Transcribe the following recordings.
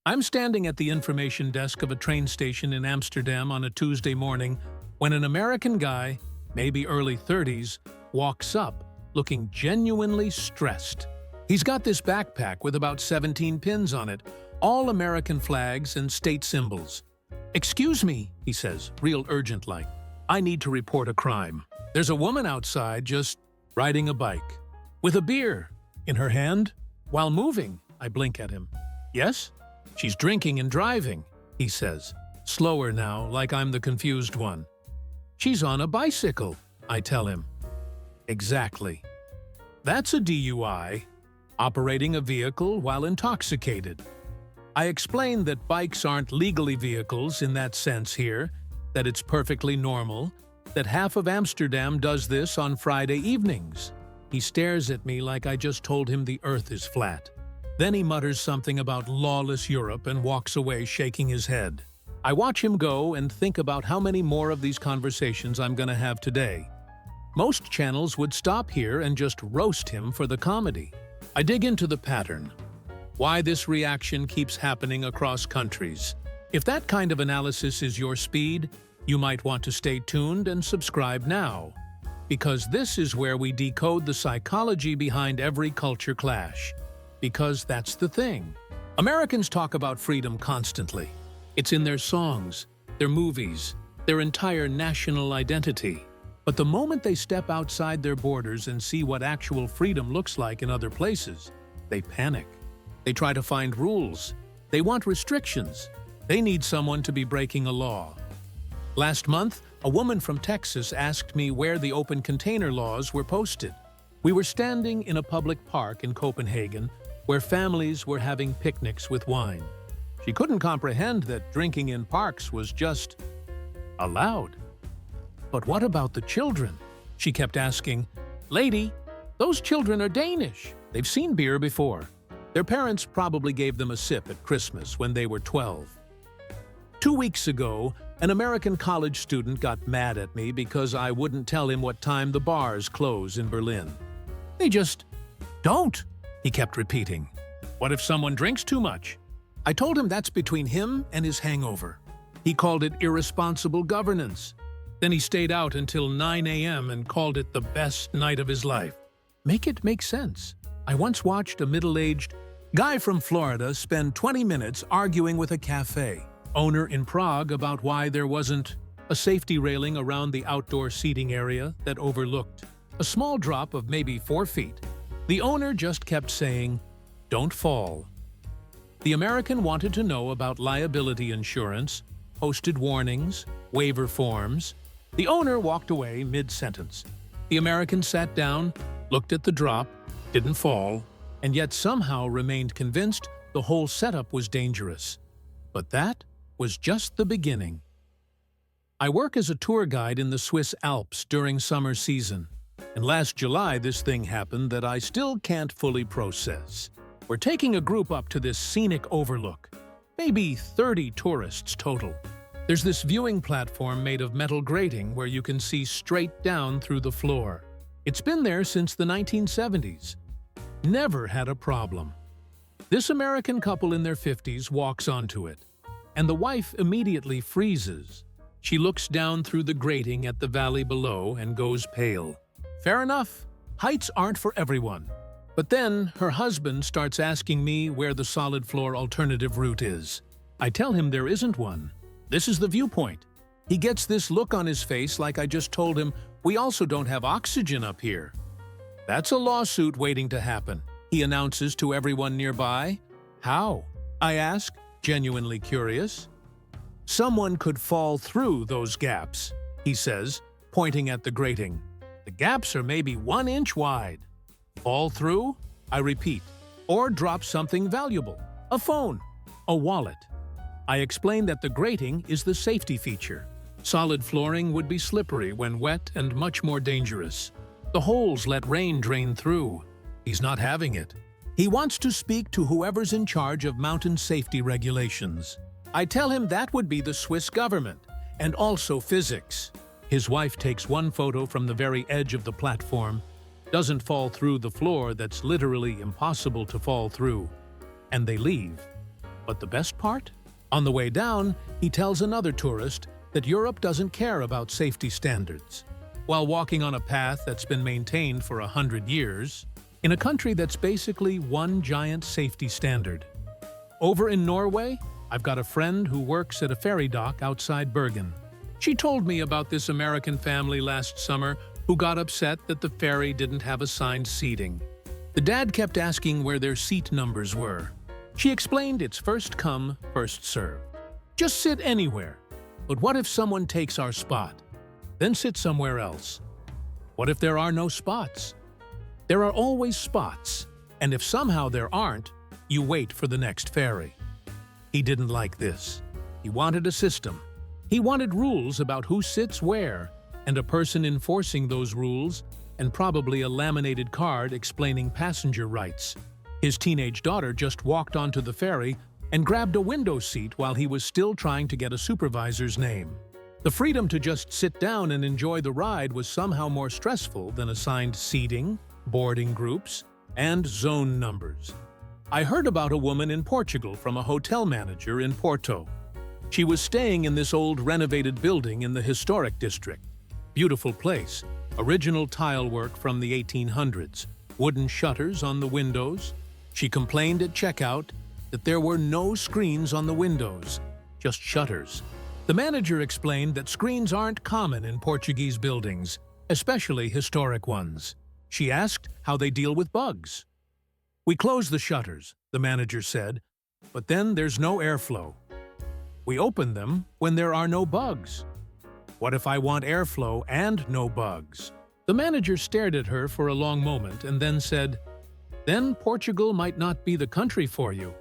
I'm standing at the information desk of a train station in Amsterdam on a Tuesday morning when an American guy, maybe early 30s, walks up looking genuinely stressed. He's got this backpack with about 17 pins on it, all American flags and state symbols. "Excuse me," he says, real urgent-like. "I need to report a crime. There's a woman outside just riding a bike, with a beer in her hand while moving." I blink at him. "Yes? She's drinking and driving," he says, slower now, like I'm the confused one. "She's on a bicycle," I tell him. "Exactly. That's a DUI, operating a vehicle while intoxicated." I explain that bikes aren't legally vehicles in that sense here, that it's perfectly normal, that half of Amsterdam does this on Friday evenings. He stares at me like I just told him the earth is flat. Then he mutters something about lawless Europe and walks away shaking his head. I watch him go and think about how many more of these conversations I'm gonna have today. Most channels would stop here and just roast him for the comedy. I dig into the pattern. Why this reaction keeps happening across countries. If that kind of analysis is your speed, you might want to stay tuned and subscribe now, because this is where we decode the psychology behind every culture clash. Because that's the thing. Americans talk about freedom constantly. It's in their songs, their movies, their entire national identity. But the moment they step outside their borders and see what actual freedom looks like in other places, they panic. They try to find rules. They want restrictions. They need someone to be breaking a law. Last month, a woman from Texas asked me where the open container laws were posted. We were standing in a public park in Copenhagen where families were having picnics with wine. She couldn't comprehend that drinking in parks was just allowed. "But what about the children?" She kept asking. "Lady, those children are Danish. They've seen beer before. Their parents probably gave them a sip at Christmas when they were 12. 2 weeks ago, an American college student got mad at me because I wouldn't tell him what time the bars close in Berlin. "They just don't," he kept repeating. "What if someone drinks too much?" I told him that's between him and his hangover. He called it irresponsible governance. Then he stayed out until 9 a.m. and called it the best night of his life. Make it make sense. I once watched a middle-aged guy from Florida spend 20 minutes arguing with a cafe owner in Prague about why there wasn't a safety railing around the outdoor seating area that overlooked a small drop of maybe 4 feet. The owner just kept saying, "Don't fall." The American wanted to know about liability insurance, posted warnings, waiver forms. The owner walked away mid-sentence. The American sat down, looked at the drop, didn't fall, and yet somehow remained convinced the whole setup was dangerous. But that was just the beginning. I work as a tour guide in the Swiss Alps during summer season, and last July this thing happened that I still can't fully process. We're taking a group up to this scenic overlook, maybe 30 tourists total. There's this viewing platform made of metal grating where you can see straight down through the floor. It's been there since the 1970s. Never had a problem. This American couple in their 50s walks onto it, and the wife immediately freezes. She looks down through the grating at the valley below and goes pale. Fair enough, heights aren't for everyone. But then her husband starts asking me where the solid floor alternative route is. I tell him there isn't one. This is the viewpoint. He gets this look on his face like I just told him we also don't have oxygen up here. "That's a lawsuit waiting to happen," he announces to everyone nearby. "How?" I ask, genuinely curious. "Someone could fall through those gaps," he says, pointing at the grating. "The gaps are maybe 1 inch wide." "Fall through?" I repeat. "Or drop something valuable. A phone. A wallet." I explain that the grating is the safety feature. Solid flooring would be slippery when wet and much more dangerous. The holes let rain drain through. He's not having it. He wants to speak to whoever's in charge of mountain safety regulations. I tell him that would be the Swiss government, and also physics. His wife takes one photo from the very edge of the platform, doesn't fall through the floor that's literally impossible to fall through, and they leave. But the best part? On the way down, he tells another tourist that Europe doesn't care about safety standards. While walking on a path that's been maintained for 100 years, in a country that's basically one giant safety standard. Over in Norway, I've got a friend who works at a ferry dock outside Bergen. She told me about this American family last summer who got upset that the ferry didn't have assigned seating. The dad kept asking where their seat numbers were. She explained it's first come, first served. Just sit anywhere. But what if someone takes our spot? Then sit somewhere else. What if there are no spots? There are always spots, and if somehow there aren't, you wait for the next ferry. He didn't like this. He wanted a system. He wanted rules about who sits where, and a person enforcing those rules, and probably a laminated card explaining passenger rights. His teenage daughter just walked onto the ferry and grabbed a window seat while he was still trying to get a supervisor's name. The freedom to just sit down and enjoy the ride was somehow more stressful than assigned seating, boarding groups, and zone numbers. I heard about a woman in Portugal from a hotel manager in Porto. She was staying in this old renovated building in the historic district. Beautiful place, original tile work from the 1800s, wooden shutters on the windows. She complained at checkout that there were no screens on the windows, just shutters. The manager explained that screens aren't common in Portuguese buildings, especially historic ones. She asked how they deal with bugs. "We close the shutters," the manager said, "but then there's no airflow. We open them when there are no bugs. What if I want airflow and no bugs?" The manager stared at her for a long moment and then said, "Then Portugal might not be the country for you."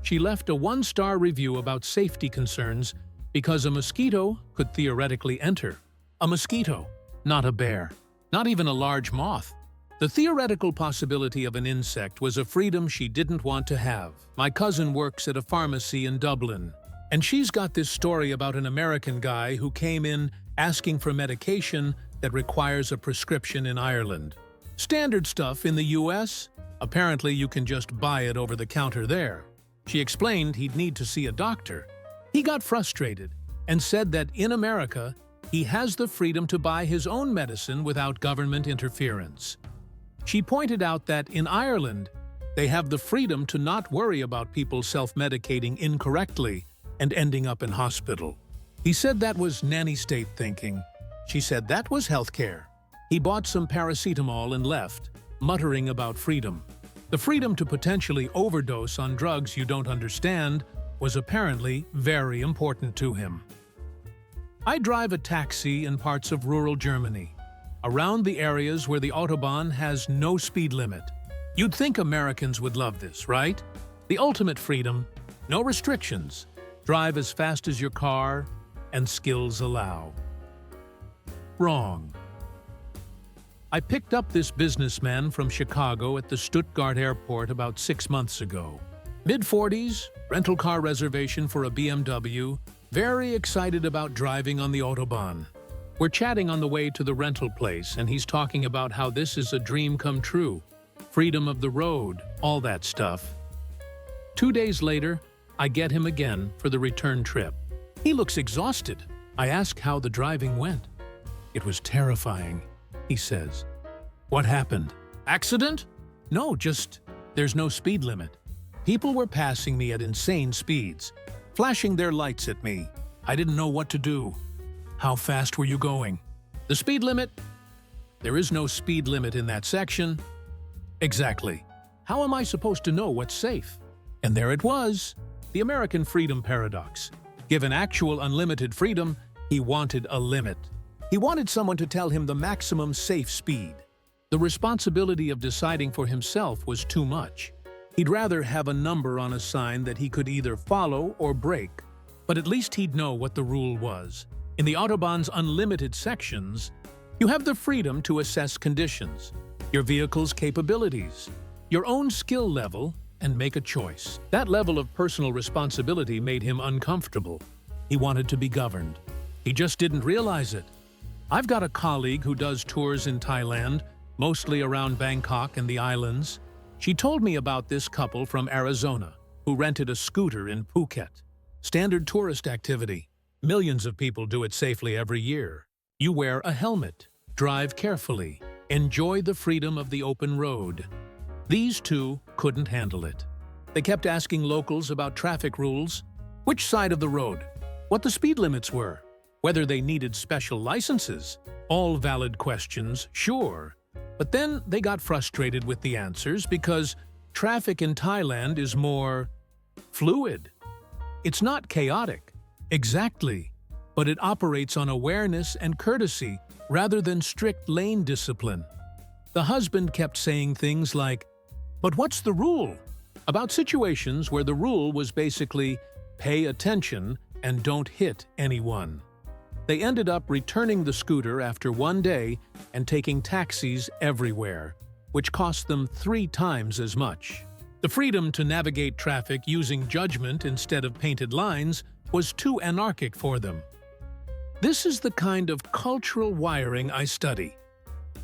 She left a one-star review about safety concerns because a mosquito could theoretically enter. A mosquito, not a bear, not even a large moth. The theoretical possibility of an insect was a freedom she didn't want to have. My cousin works at a pharmacy in Dublin, and she's got this story about an American guy who came in asking for medication that requires a prescription in Ireland. Standard stuff in the US, apparently you can just buy it over the counter there. She explained he'd need to see a doctor. He got frustrated and said that in America, he has the freedom to buy his own medicine without government interference. She pointed out that in Ireland, they have the freedom to not worry about people self-medicating incorrectly and ending up in hospital. He said that was nanny state thinking. She said that was healthcare. He bought some paracetamol and left, muttering about freedom. The freedom to potentially overdose on drugs you don't understand was apparently very important to him. I drive a taxi in parts of rural Germany, around the areas where the Autobahn has no speed limit. You'd think Americans would love this, right? The ultimate freedom, no restrictions. Drive as fast as your car and skills allow. Wrong. I picked up this businessman from Chicago at the Stuttgart airport about 6 months ago. Mid-40s, rental car reservation for a BMW, very excited about driving on the Autobahn. We're chatting on the way to the rental place, and he's talking about how this is a dream come true. Freedom of the road, all that stuff. 2 days later, I get him again for the return trip. He looks exhausted. I ask how the driving went. "It was terrifying," he says. "What happened? Accident?" "No, just there's no speed limit. People were passing me at insane speeds, flashing their lights at me. I didn't know what to do." "How fast were you going?" "The speed limit?" "There is no speed limit in that section." "Exactly. How am I supposed to know what's safe?" And there it was, the American freedom paradox. Given actual unlimited freedom, he wanted a limit. He wanted someone to tell him the maximum safe speed. The responsibility of deciding for himself was too much. He'd rather have a number on a sign that he could either follow or break. But at least he'd know what the rule was. In the Autobahn's unlimited sections, you have the freedom to assess conditions, your vehicle's capabilities, your own skill level, and make a choice. That level of personal responsibility made him uncomfortable. He wanted to be governed. He just didn't realize it. I've got a colleague who does tours in Thailand, mostly around Bangkok and the islands. She told me about this couple from Arizona. who rented a scooter in Phuket. Standard tourist activity. Millions of people do it safely every year. You wear a helmet, drive carefully, enjoy the freedom of the open road. These two couldn't handle it. They kept asking locals about traffic rules, which side of the road, what the speed limits were, whether they needed special licenses. All valid questions, sure. But then they got frustrated with the answers because traffic in Thailand is more fluid. It's not chaotic, exactly, but it operates on awareness and courtesy rather than strict lane discipline. The husband kept saying things like, "But what's the rule?" about situations where the rule was basically pay attention and don't hit anyone. They ended up returning the scooter after one day and taking taxis everywhere, which cost them 3 times as much. The freedom to navigate traffic using judgment instead of painted lines was too anarchic for them. This is the kind of cultural wiring I study.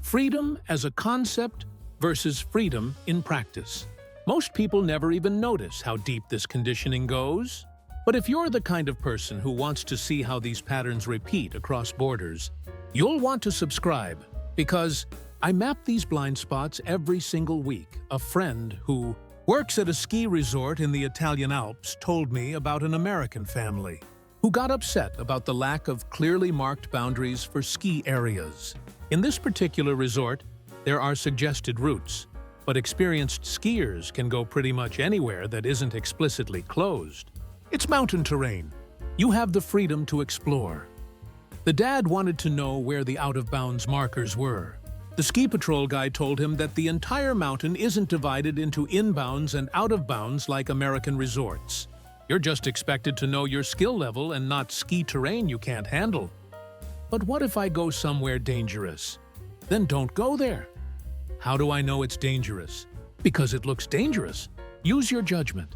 Freedom as a concept versus freedom in practice. Most people never even notice how deep this conditioning goes. But if you're the kind of person who wants to see how these patterns repeat across borders, you'll want to subscribe, because I map these blind spots every single week. A friend who works at a ski resort in the Italian Alps told me about an American family who got upset about the lack of clearly marked boundaries for ski areas. In this particular resort, there are suggested routes, but experienced skiers can go pretty much anywhere that isn't explicitly closed. It's mountain terrain. You have the freedom to explore. The dad wanted to know where the out-of-bounds markers were. The ski patrol guy told him that the entire mountain isn't divided into inbounds and out-of-bounds like American resorts. You're just expected to know your skill level and not ski terrain you can't handle. But what if I go somewhere dangerous? Then don't go there. How do I know it's dangerous? Because it looks dangerous. Use your judgment.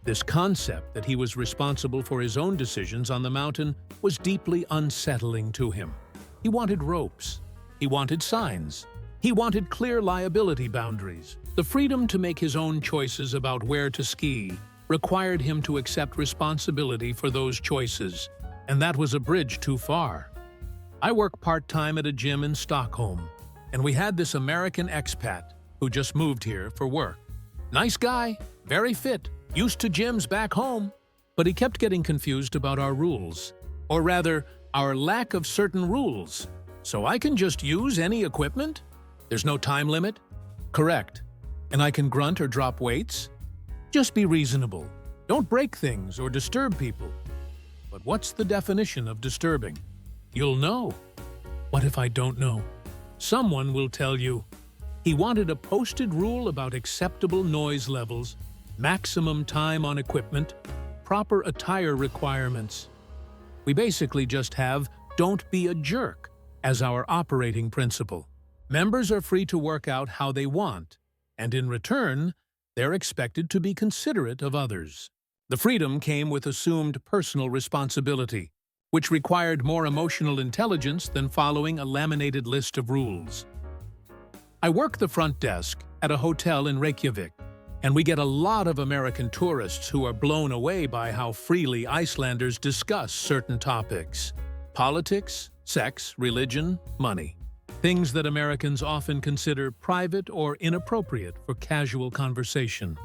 This concept that he was responsible for his own decisions on the mountain was deeply unsettling to him. He wanted ropes. He wanted signs. He wanted clear liability boundaries. The freedom to make his own choices about where to ski required him to accept responsibility for those choices, and that was a bridge too far. I work part-time at a gym in Stockholm, and we had this American expat who just moved here for work. Nice guy, very fit, used to gyms back home, but he kept getting confused about our rules, or rather, our lack of certain rules. So I can just use any equipment? There's no time limit? Correct. And I can grunt or drop weights? Just be reasonable. Don't break things or disturb people. But what's the definition of disturbing? You'll know. What if I don't know? Someone will tell you. He wanted a posted rule about acceptable noise levels, maximum time on equipment, proper attire requirements. We basically just have "don't be a jerk" as our operating principle. Members are free to work out how they want, and in return, they're expected to be considerate of others. The freedom came with assumed personal responsibility, which required more emotional intelligence than following a laminated list of rules. I work the front desk at a hotel in Reykjavik, and we get a lot of American tourists who are blown away by how freely Icelanders discuss certain topics: politics, sex, religion, money. Things that Americans often consider private or inappropriate for casual conversation.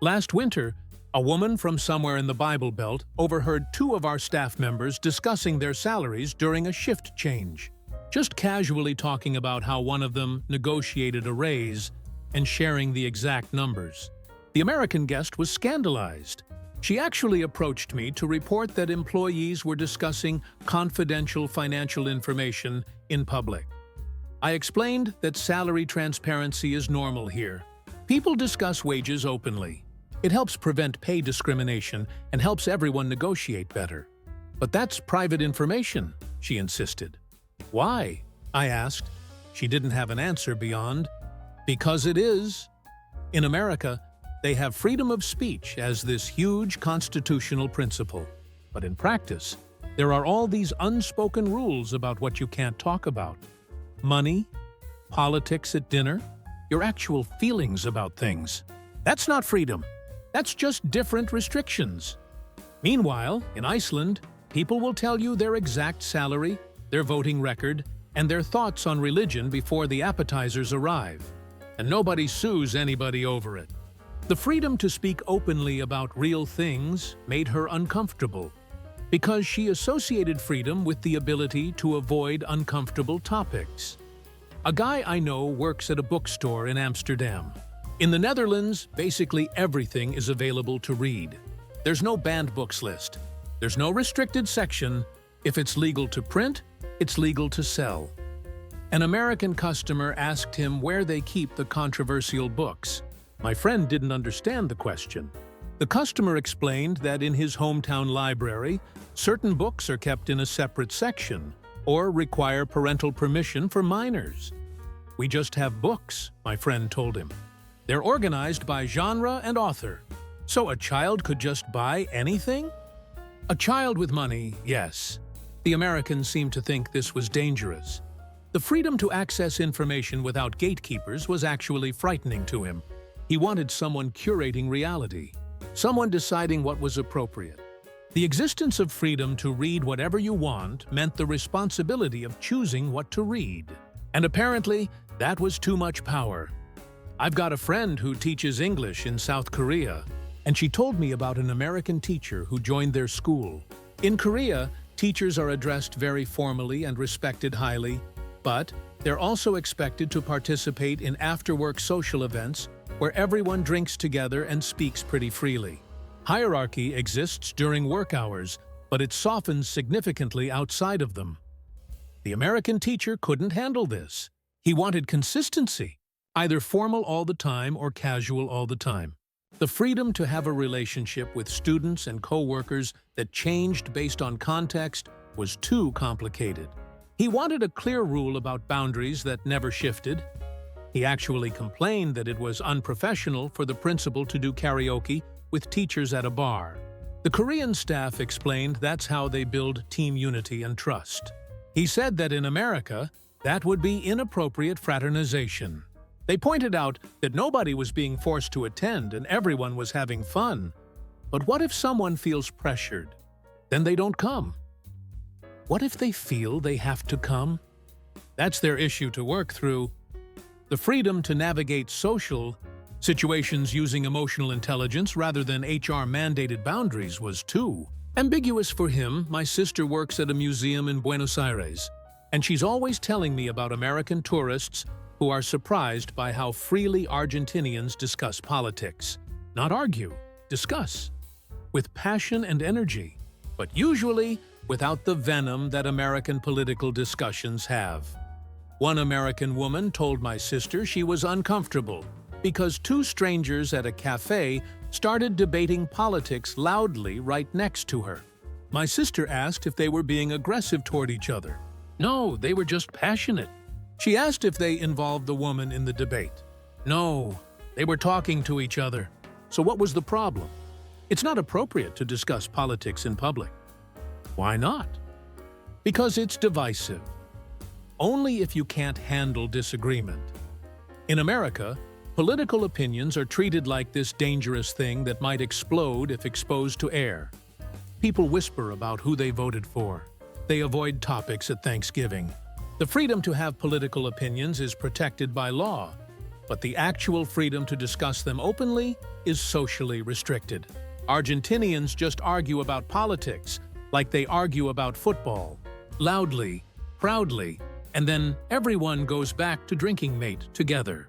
Last winter, a woman from somewhere in the Bible Belt overheard 2 of our staff members discussing their salaries during a shift change, just casually talking about how one of them negotiated a raise and sharing the exact numbers. The American guest was scandalized. She actually approached me to report that employees were discussing confidential financial information in public. I explained that salary transparency is normal here. People discuss wages openly. It helps prevent pay discrimination and helps everyone negotiate better. But that's private information, she insisted. Why? I asked. She didn't have an answer beyond, "Because it is." In America, they have freedom of speech as this huge constitutional principle. But in practice, there are all these unspoken rules about what you can't talk about. Money, politics at dinner, your actual feelings about things. That's not freedom. That's just different restrictions. Meanwhile, in Iceland, people will tell you their exact salary, their voting record, and their thoughts on religion before the appetizers arrive. And nobody sues anybody over it. The freedom to speak openly about real things made her uncomfortable, because she associated freedom with the ability to avoid uncomfortable topics. A guy I know works at a bookstore in Amsterdam. In the Netherlands, basically everything is available to read. There's no banned books list. There's no restricted section. If it's legal to print, it's legal to sell. An American customer asked him where they keep the controversial books. My friend didn't understand the question. The customer explained that in his hometown library, certain books are kept in a separate section or require parental permission for minors. "We just have books," my friend told him. "They're organized by genre and author. So a child could just buy anything?" A child with money, yes. The Americans seemed to think this was dangerous. The freedom to access information without gatekeepers was actually frightening to him. He wanted someone curating reality, someone deciding what was appropriate. The existence of freedom to read whatever you want meant the responsibility of choosing what to read. And apparently, that was too much power. I've got a friend who teaches English in South Korea, and she told me about an American teacher who joined their school. In Korea, teachers are addressed very formally and respected highly, but they're also expected to participate in after-work social events where everyone drinks together and speaks pretty freely. Hierarchy exists during work hours, but it softens significantly outside of them. The American teacher couldn't handle this. He wanted consistency, either formal all the time or casual all the time. The freedom to have a relationship with students and co-workers that changed based on context was too complicated. He wanted a clear rule about boundaries that never shifted. He actually complained that it was unprofessional for the principal to do karaoke with teachers at a bar. The Korean staff explained that's how they build team unity and trust. He said that in America, that would be inappropriate fraternization. They pointed out that nobody was being forced to attend and everyone was having fun. But what if someone feels pressured? Then they don't come. What if they feel they have to come? That's their issue to work through. The freedom to navigate social situations using emotional intelligence rather than HR-mandated boundaries was too ambiguous for him. My sister works at a museum in Buenos Aires, and she's always telling me about American tourists who are surprised by how freely Argentinians discuss politics. Not argue, discuss. With passion and energy, but usually without the venom that American political discussions have. One American woman told my sister she was uncomfortable because two strangers at a cafe started debating politics loudly right next to her. My sister asked if they were being aggressive toward each other. No, they were just passionate. She asked if they involved the woman in the debate. No, they were talking to each other. So what was the problem? It's not appropriate to discuss politics in public. Why not? Because it's divisive. Only if you can't handle disagreement. In America, political opinions are treated like this dangerous thing that might explode if exposed to air. People whisper about who they voted for. They avoid topics at Thanksgiving. The freedom to have political opinions is protected by law, but the actual freedom to discuss them openly is socially restricted. Argentinians just argue about politics like they argue about football, loudly, proudly, and then everyone goes back to drinking mate together.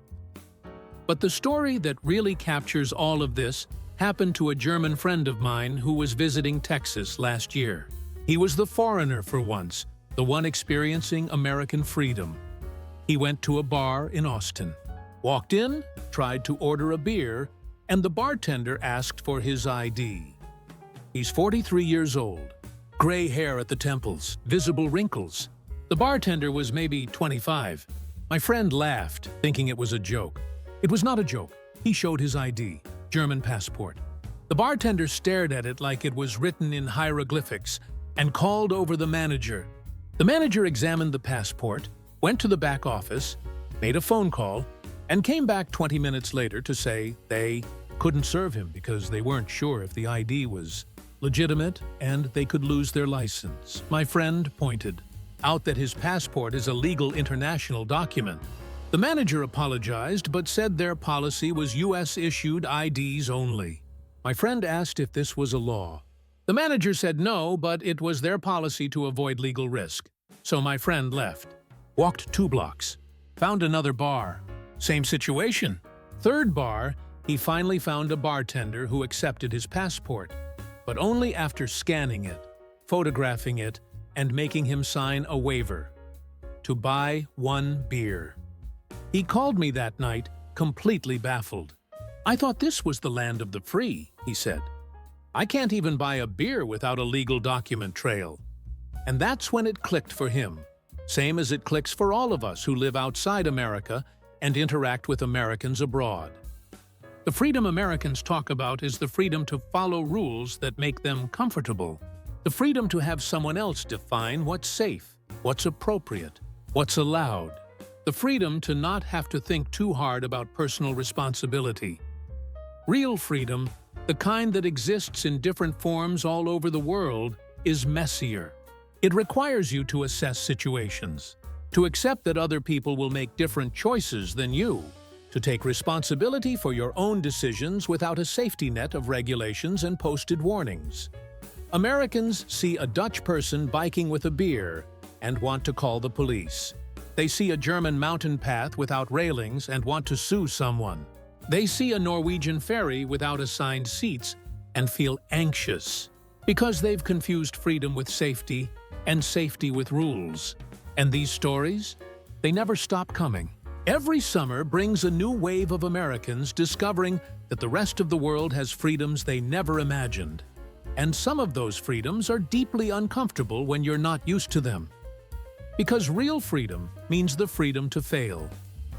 But the story that really captures all of this happened to a German friend of mine who was visiting Texas last year. He was the foreigner for once, the one experiencing American freedom. He went to a bar in Austin, walked in, tried to order a beer, and the bartender asked for his ID. He's 43 years old, gray hair at the temples, visible wrinkles. The bartender was maybe 25. My friend laughed, thinking it was a joke. It was not a joke. He showed his ID, German passport. The bartender stared at it like it was written in hieroglyphics and called over the manager. The manager examined the passport, went to the back office, made a phone call, and came back 20 minutes later to say they couldn't serve him because they weren't sure if the ID was legitimate and they could lose their license. My friend pointed out that his passport is a legal international document. The manager apologized but said their policy was US-issued IDs only. My friend asked if this was a law. The manager said no, but it was their policy to avoid legal risk. So my friend left, walked 2 blocks, found another bar. Same situation. Third bar, he finally found a bartender who accepted his passport, but only after scanning it, photographing it, and making him sign a waiver to buy 1 beer. He called me that night, completely baffled. "I thought this was the land of the free," he said. "I can't even buy a beer without a legal document trail." And that's when it clicked for him, same as it clicks for all of us who live outside America and interact with Americans abroad. The freedom Americans talk about is the freedom to follow rules that make them comfortable, the freedom to have someone else define what's safe, what's appropriate, what's allowed, the freedom to not have to think too hard about personal responsibility. Real freedom, the kind that exists in different forms all over the world, is messier. It requires you to assess situations, to accept that other people will make different choices than you, to take responsibility for your own decisions without a safety net of regulations and posted warnings. Americans see a Dutch person biking with a beer and want to call the police. They see a German mountain path without railings and want to sue someone. They see a Norwegian ferry without assigned seats and feel anxious because they've confused freedom with safety and safety with rules. And these stories, they never stop coming. Every summer brings a new wave of Americans discovering that the rest of the world has freedoms they never imagined. And some of those freedoms are deeply uncomfortable when you're not used to them. Because real freedom means the freedom to fail,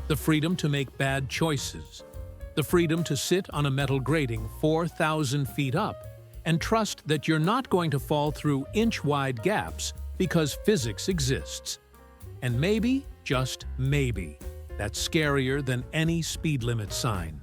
the freedom to make bad choices, the freedom to sit on a metal grating 4,000 feet up and trust that you're not going to fall through inch-wide gaps because physics exists. And maybe, just maybe, that's scarier than any speed limit sign.